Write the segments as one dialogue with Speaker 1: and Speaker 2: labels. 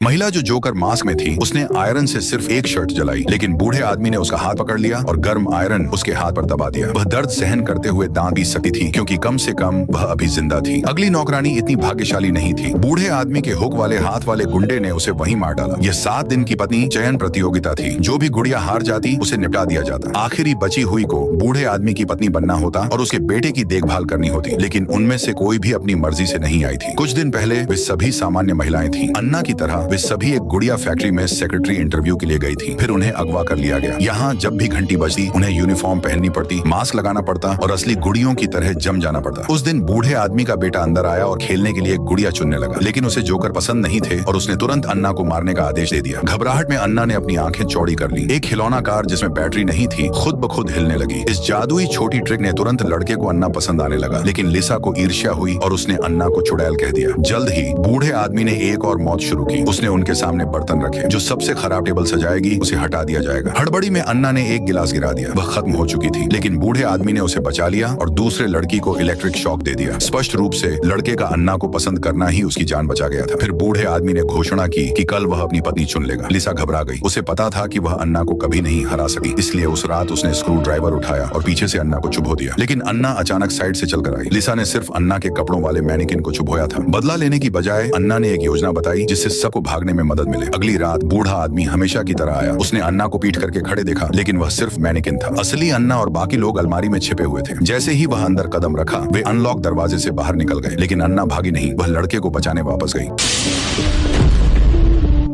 Speaker 1: महिला जो joker mask में थी उसने आयरन से सिर्फ एक शर्ट जलाई, लेकिन बूढ़े आदमी ने उसका हाथ पकड़ लिया और गर्म आयरन उसके हाथ पर दबा दिया। वह दर्द सहन करते हुए दांत पीस सकती थी क्योंकि कम से कम वह अभी जिंदा थी। अगली नौकरानी इतनी भाग्यशाली नहीं थी। बूढ़े आदमी के हुक वाले हाथ वाले गुंडे ने उसे वहीं मार डाला। यह 7 दिन की पत्नी चयन प्रतियोगिता थी। जो भी गुड़िया हार जाती उसे निपटा दिया जाता। आखिरी बची हुई को बूढ़े आदमी की पत्नी बनना होता और उसके बेटे की देखभाल करनी होती, लेकिन उनमें से कोई भी अपनी मर्जी से नहीं आई थी। कुछ दिन पहले वे सभी सामान्य महिलाएं थी। अन्ना की तरह वे सभी एक गुड़िया फैक्ट्री में सेक्रेटरी इंटरव्यू के लिए गई थी। फिर उन्हें अगवा कर लिया गया। यहाँ जब भी घंटी बजती उन्हें यूनिफॉर्म पहननी पड़ती, मास्क लगाना पड़ता और असली गुड़ियों की तरह जम जाना पड़ता। उस दिन बूढ़े आदमी का बेटा अंदर आया और खेलने के लिए एक गुड़िया चुनने लगा, लेकिन उसे जोकर पसंद नहीं थे और उसने तुरंत अन्ना को मारने का आदेश दे दिया। घबराहट में अन्ना ने अपनी आंखें चौड़ी कर ली। एक खिलौना कार जिसमें बैटरी नहीं थी खुद ब खुद हिलने लगी। इस जादुई छोटी ट्रिक ने तुरंत लड़के को अन्ना पसंद आने लगा, लेकिन लिसा को ईर्ष्या हुई और उसने अन्ना को चुड़ैल कह दिया। जल्द ही बूढ़े आदमी ने एक और मौत शुरू की। उसने उनके सामने बर्तन रखे। जो सबसे खराब टेबल सजाएगी उसे हटा दिया जाएगा। हड़बड़ी में अन्ना ने एक गिलास गिरा दिया। वह खत्म हो चुकी थी, लेकिन बूढ़े आदमी ने उसे बचा लिया और दूसरे लड़की को इलेक्ट्रिक शॉक दे दिया। स्पष्ट रूप से लड़के का अन्ना को पसंद करना ही उसकी जान बचा गया था। फिर बूढ़े आदमी ने घोषणा की कि कल वह अपनी पत्नी चुन लेगा। लिसा घबरा गई। उसे पता था कि वह अन्ना को कभी नहीं हरा सकी, इसलिए उस रात उसने स्क्रू ड्राइवर उठाया और पीछे से अन्ना को चुभो दिया। लेकिन अन्ना अचानक साइड से चलकर आई। लिसा ने सिर्फ अन्ना के कपड़ों वाले मैनिकिन को चुभोया था। बदला लेने की बजाय अन्ना ने एक योजना बताई जिससे सबको भागने में मदद मिले। अगली रात बूढ़ा आदमी हमेशा की तरह आया। उसने अन्ना को पीट करके खड़े देखा, लेकिन वह सिर्फ मैनिकिन था। असली अन्ना और बाकी लोग अलमारी में छिपे हुए थे। जैसे ही वह अंदर कदम रखा वे अनलॉक दरवाजे से बाहर निकल गए, लेकिन अन्ना भागी नहीं। वह लड़के को बचाने वापस गई।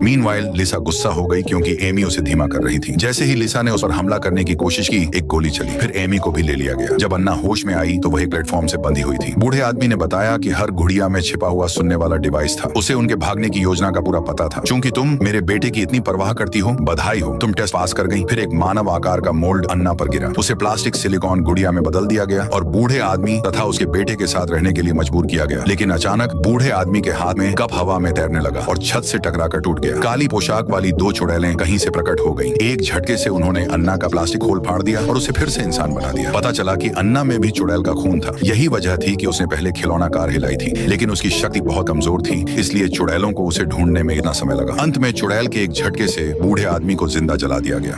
Speaker 1: मीनवाइल लिसा गुस्सा हो गई क्योंकि एमी उसे धीमा कर रही थी। जैसे ही लिसा ने उस पर हमला करने की कोशिश की, एक गोली चली। फिर एमी को भी ले लिया गया। जब अन्ना होश में आई तो वह एक प्लेटफॉर्म से बंधी हुई थी। बूढ़े आदमी ने बताया कि हर गुड़िया में छिपा हुआ सुनने वाला डिवाइस था। उसे उनके भागने की योजना का पूरा पता था। चूंकि तुम मेरे बेटे की इतनी परवाह करती हो, बधाई हो, तुम टेस्ट पास कर गई। फिर एक मानव आकार का मोल्ड अन्ना पर गिरा। उसे प्लास्टिक सिलिकॉन गुड़िया में बदल दिया गया और बूढ़े आदमी तथा उसके बेटे के साथ रहने के लिए मजबूर किया गया। लेकिन अचानक बूढ़े आदमी के हाथ में कप हवा में तैरने लगा और छत से टकराकर टूट गया। काली पोशाक वाली 2 चुड़ैलें कहीं से प्रकट हो गईं। एक झटके से उन्होंने अन्ना का प्लास्टिक खोल फाड़ दिया और उसे फिर से इंसान बना दिया। पता चला कि अन्ना में भी चुड़ैल का खून था। यही वजह थी कि उसने पहले खिलौना कार हिलाई थी, लेकिन उसकी शक्ति बहुत कमजोर थी, इसलिए चुड़ैलों को उसे ढूंढने में इतना समय लगा। अंत में चुड़ैल के एक झटके से बूढ़े आदमी को जिंदा जला दिया गया।